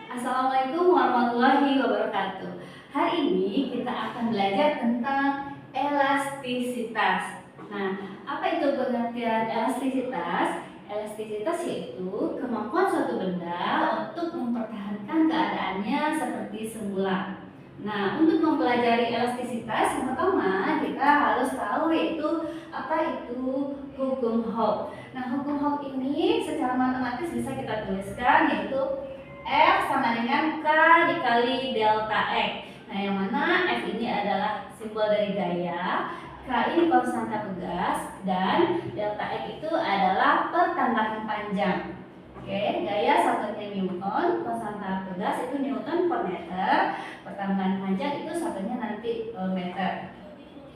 Assalamualaikum warahmatullahi wabarakatuh. Hari ini kita akan belajar tentang elastisitas. Nah, apa itu pengertian elastisitas? Elastisitas yaitu kemampuan suatu benda untuk mempertahankan keadaannya seperti semula. Nah, untuk mempelajari elastisitas, yang pertama kita harus tahu yaitu apa itu hukum Hooke. Nah, hukum Hooke ini secara matematis bisa kita tuliskan yaitu F sama dengan K dikali delta X. Nah, yang mana F ini adalah simbol dari gaya, K ini konstanta pegas, dan delta X itu adalah pertambahan panjang. Oke, gaya satunya Newton, konstanta pegas itu Newton per meter, pertambahan panjang itu satunya nanti meter.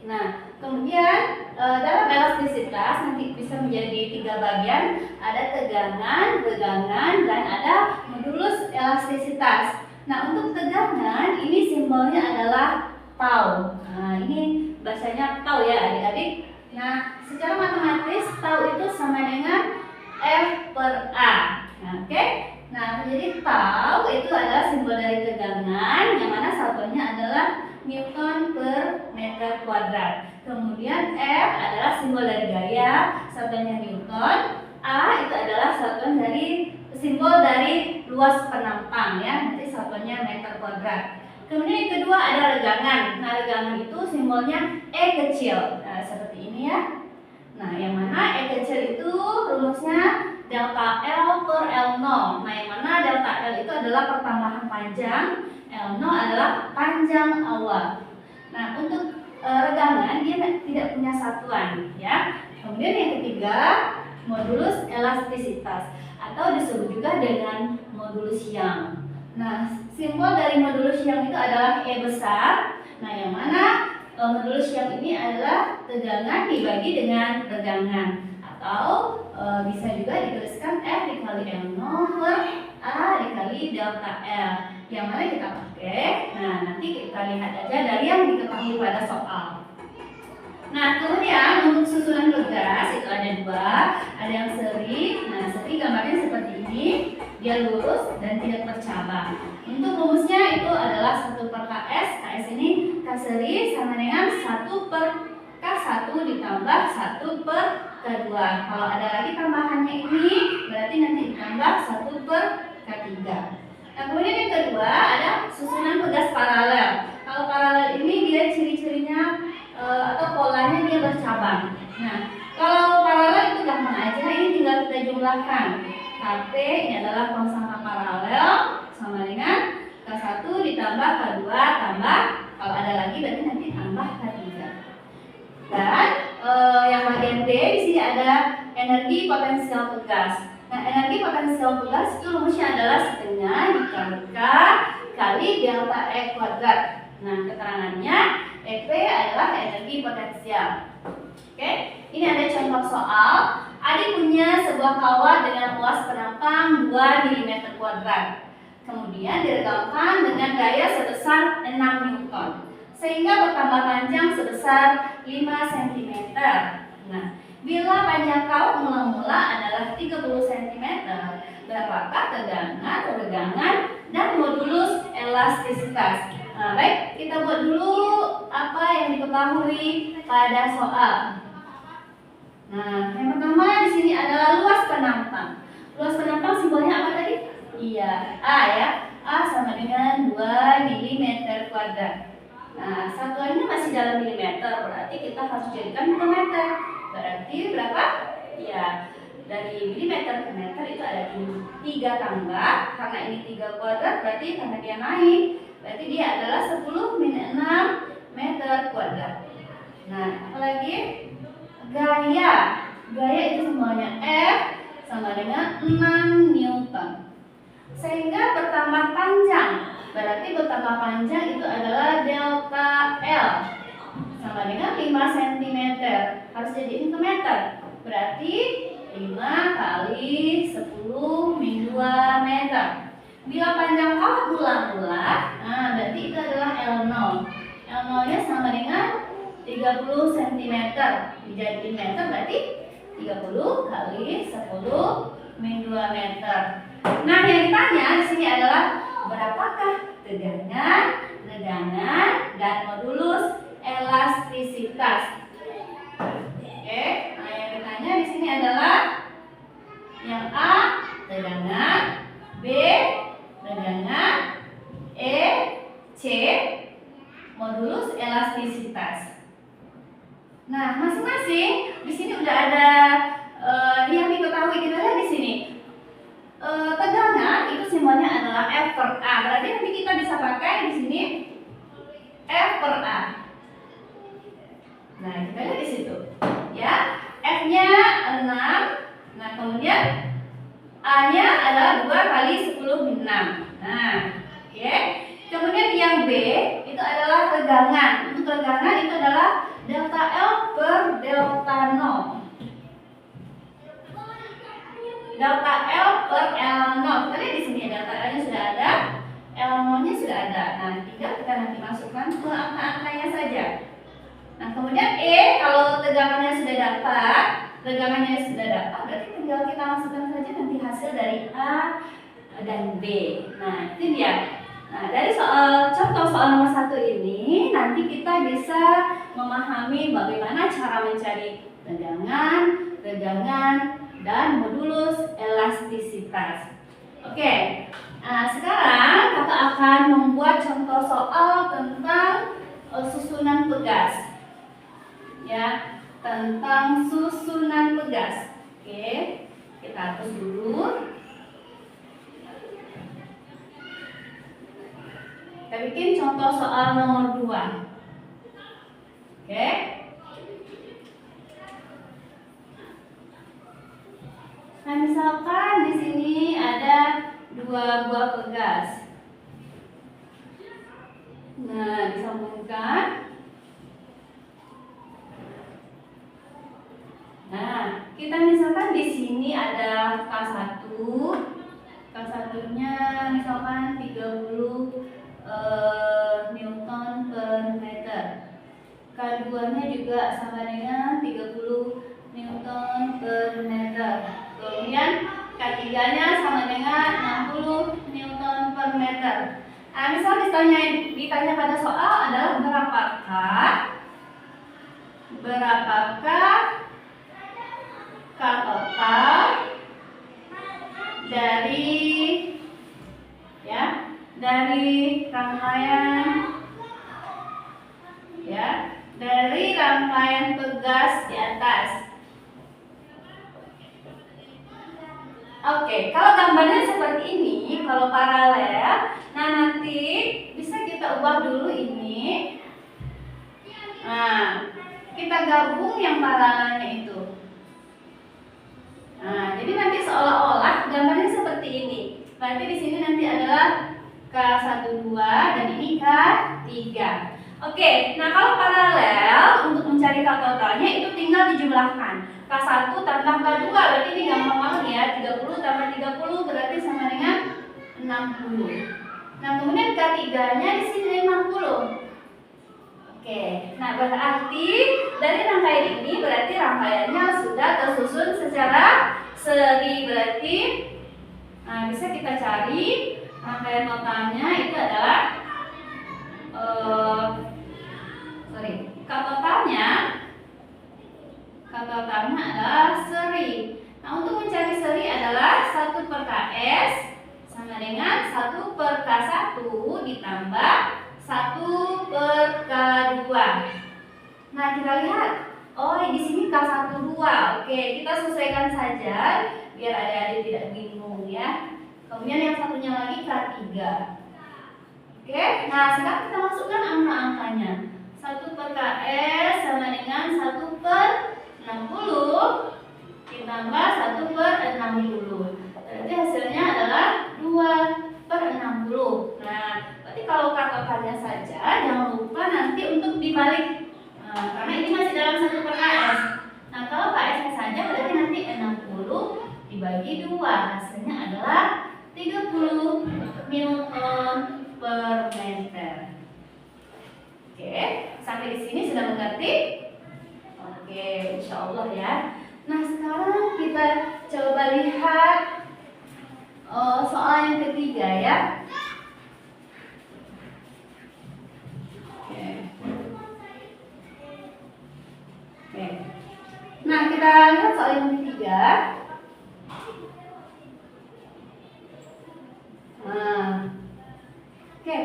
Nah, kemudian dalam elastisitas nanti bisa menjadi 3 bagian, ada tegangan, regangan, dan ada modulus elastisitas. Nah, untuk tegangan ini simbolnya adalah tau. Nah, ini bahasanya tau ya adik-adik. Nah, secara matematis tau itu sama dengan F per A. Nah, oke. Nah, jadi tau itu adalah simbol dari tegangan, yang mana satunya adalah Newton per meter kuadrat. Kemudian F adalah simbol dari gaya, satuannya Newton. A itu adalah satuan dari simbol dari luas penampang ya, nanti satuannya meter kuadrat. Kemudian yang kedua ada regangan. Nah, regangan itu simbolnya E kecil. Nah, seperti ini ya. Nah, yang mana E kecil itu rumusnya delta L per L0. Nah, yang mana delta L itu adalah pertambahan panjang, L0 adalah panjang awal. Nah, untuk regangan dia tidak punya satuan ya. Kemudian yang ketiga, modulus elastisitas atau disebut juga dengan modulus Young. Nah, simbol dari modulus Young itu adalah E besar. Nah, yang mana modulus Young ini adalah tegangan dibagi dengan regangan, atau bisa juga dituliskan F dikali L0 per A dikali delta L, yang mana kita pakai. Nah, nanti kita lihat aja dari yang diketahui pada soal. Nah, kemudian untuk susunan pegas itu ada 2, ada yang seri. Nah, seri gambarnya seperti ini, dia lurus dan tidak bercabang. Untuk rumusnya itu adalah 1 per KS. KS ini K seri sama dengan 1 per K1 ditambah 1 per K2. Kalau ada lagi tambahannya ini berarti nanti ditambah 1 per K3. Nah, kemudian yang kedua ada susunan pegas paralel. Kalau paralel ini dia ciri-cirinya atau polanya dia bercabang. Nah, kalau paralel itu gampang aja, ini tinggal kita jumlahkan. Kp ini adalah konstanta paralel sama dengan K1 ditambah K2 tambah, kalau ada lagi berarti nanti tambah K3. Dan yang bagian D di sini ada energi potensial pegas. Nah, energi potensial pegas itu rumusnya adalah setengah dikali K kali delta E kuadrat. Nah, keterangannya EP adalah energi potensial. Oke, ini ada contoh soal. Adik punya sebuah kawat dengan luas penampang 2 mm kuadrat. Kemudian diregangkan dengan gaya sebesar 6 Newton, sehingga bertambah panjang sebesar 5 cm. Nah, bila panjang kawat mula-mula adalah 30 cm, berapakah tegangan, regangan, dan modulus elastisitas? Nah, baik, kita buat dulu apa yang diketahui pada soal. Nah, yang pertama di sini adalah luas penampang. Luas penampang simbolnya apa tadi? Iya, A ya. A sama dengan 2 mm kuadrat. Nah, satuannya masih dalam milimeter, berarti kita harus jadikan ke meter. Berarti berapa? Ya, dari milimeter ke meter itu ada 3 tambah. Karena ini 3 kuadrat, berarti karena dia naik, berarti dia adalah 10 min 6 meter kuadrat. Nah, apalagi gaya. Gaya itu semuanya F sama dengan 6 Newton. Sehingga bertambah panjang. Berarti bertambah panjang itu adalah delta L sama dengan 5 cm. Harus jadiin ke meter. Berarti 5 kali 10 min 2 meter. Bila panjang kawat mula-mula, nah berarti itu adalah L0. L0 nya sama dengan 30 cm. Dijadiin meter berarti 30 kali 10 min 2 meter. Nah, yang ditanya di sini adalah Adapakah tegangan, regangan, dan modulus elastisitas? Oke, nah yang ditanya di sini adalah yang A, tegangan, B, regangan, E, C, modulus elastisitas. Nah, masing-masing di sini udah ada yang diketahui. Kita lihat di sini. Tegangan itu simbolnya adalah F per A. Berarti nanti kita bisa pakai di sini F per A. Nah, kita lihat di situ. Ya, F-nya 6. Nah, kemudian A-nya adalah 2 kali 10 6. Nah, oke. Kemudian yang B itu adalah regangan. Untuk regangan itu adalah delta L per delta 0. Delta L per L0. Kita lihat di sini delta L-nya sudah ada, L0-nya sudah ada. Nah, tinggal kita nanti masukkan ke angka-angkanya saja. Nah, kemudian E, kalau tegangannya sudah dapat, berarti tinggal kita masukkan saja nanti hasil dari A dan B. Nah, itu dia. Nah, dari contoh soal nomor 1 ini, nanti kita bisa memahami bagaimana cara mencari tegangan, regangan, dan modulus elastisitas. Oke, nah sekarang kakak akan membuat contoh soal tentang susunan pegas. Ya, tentang susunan pegas. Oke, kita hapus dulu. Kita bikin contoh soal nomor 2. Oke. Nah, misalkan di sini ada 2 buah pegas. Nah, disambungkan. Nah, kita misalkan di sini ada K1. K1-nya misalkan 30 Newton per meter. K2-nya juga sama dengan 30 Newton per meter. Kemudian K3-nya sama dengan 60 Newton per meter. Nah, misal ditanya pada soal adalah berapakah K total dari rangkaian pegas di atas. Oke, kalau gambarnya seperti ini, kalau paralel, nah nanti bisa kita ubah dulu ini. Nah, kita gabung yang paralelnya itu. Nah, jadi nanti seolah-olah gambarnya seperti ini. Berarti di sini nanti adalah K12 dan ini K3. Oke, nah kalau paralel untuk mencari K totalnya itu tinggal dijumlahkan. K1 tambah K2 berarti ini gampang banget ya. 30 tambah 30 berarti sama dengan 60. Nah, kemudian K3-nya di sini 50. Oke, nah berarti dari rangkaian ini berarti rangkaiannya sudah tersusun secara seri. Berarti bisa kita cari rangkaian totalnya itu adalah K totalnya adalah seri. Nah, untuk mencari seri adalah 1 per Ks sama dengan 1 per K1 ditambah 1 per K2. Nah, kita lihat. Oh, di sini K1 2. Oke, kita sesuaikan saja biar adik-adik tidak bingung ya. Kemudian yang satunya lagi K3. Oke, nah sekarang kita masukkan angka-angkanya. 1 per Ks sama dengan 1 per 60 ditambah 1 per 60. Berarti hasilnya adalah 2 per 60. Nah, berarti kalau K totalnya saja, jangan lupa nanti untuk dibalik. Karena ini masih dalam 1 per Ks. Nah, kalau Ks-nya saja berarti nanti 60 dibagi 2. Hasilnya adalah 30 Newton per meter. Oke, sampai di sini sudah mengerti? Oke, insya Allah ya. Nah, sekarang kita coba lihat soal yang ketiga ya. 3. Oke.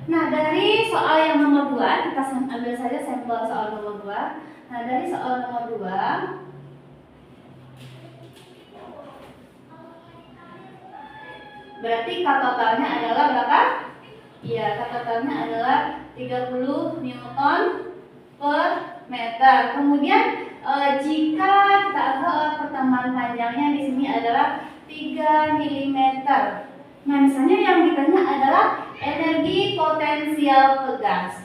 Nah, dari soal yang nomor 2, kita ambil saja sampel soal nomor 2. Nah, dari soal nomor 2, berarti K totalnya adalah berapa? Iya, K totalnya adalah 30 Newton per meter. Kemudian jika kita anggap pertemuan panjangnya di sini adalah 3 mm. Nah, misalnya yang ditanya adalah energi potensial pegas.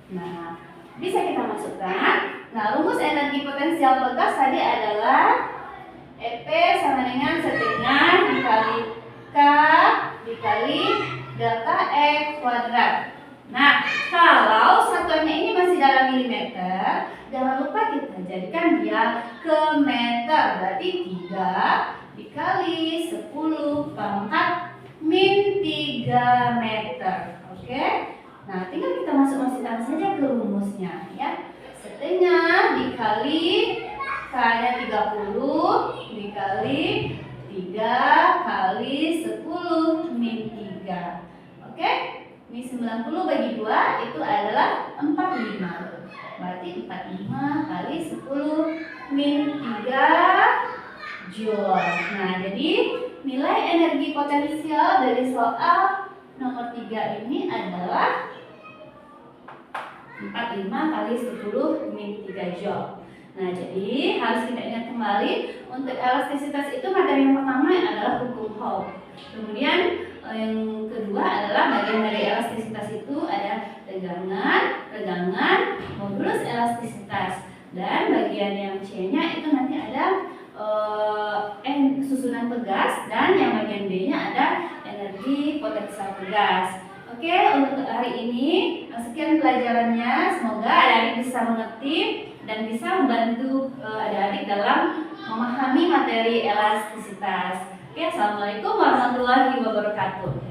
Nah, bisa kita masukkan. Nah, rumus energi potensial pegas tadi adalah EP sama dengan setengah dikali K dikali delta X kuadrat. Nah, kalau satuannya ini masih dalam milimeter, jangan lupa kita jadikan dia ke meter. Berarti 3 dikali 10 pangkat min 3 meter. Oke? Nah, tinggal kita masukkan saja ke rumusnya ya. Setengah dikali K-nya 30 dikali 3 kali 10 min 3. Oke? Ini 90 bagi 2 itu adalah 45. Berarti 45 kali 10 min 3 Joule. Nah, jadi nilai energi potensial dari soal nomor 3 ini adalah 45 kali 10 min 3 Joule. Nah, jadi harus kita ingat kembali, untuk elastisitas itu materi yang pertama adalah hukum Hooke. Kemudian yang kedua adalah bagian dari elastisitas itu ada tegangan, modulus elastisitas. Dan bagian yang C-nya itu nanti ada susunan pegas, dan yang bagian D-nya ada energi potensial pegas. Oke, untuk hari ini sekian pelajarannya. Semoga adik-adik bisa mengerti dan bisa membantu adik-adik dalam memahami materi elastisitas. Oke, assalamualaikum warahmatullahi wabarakatuh.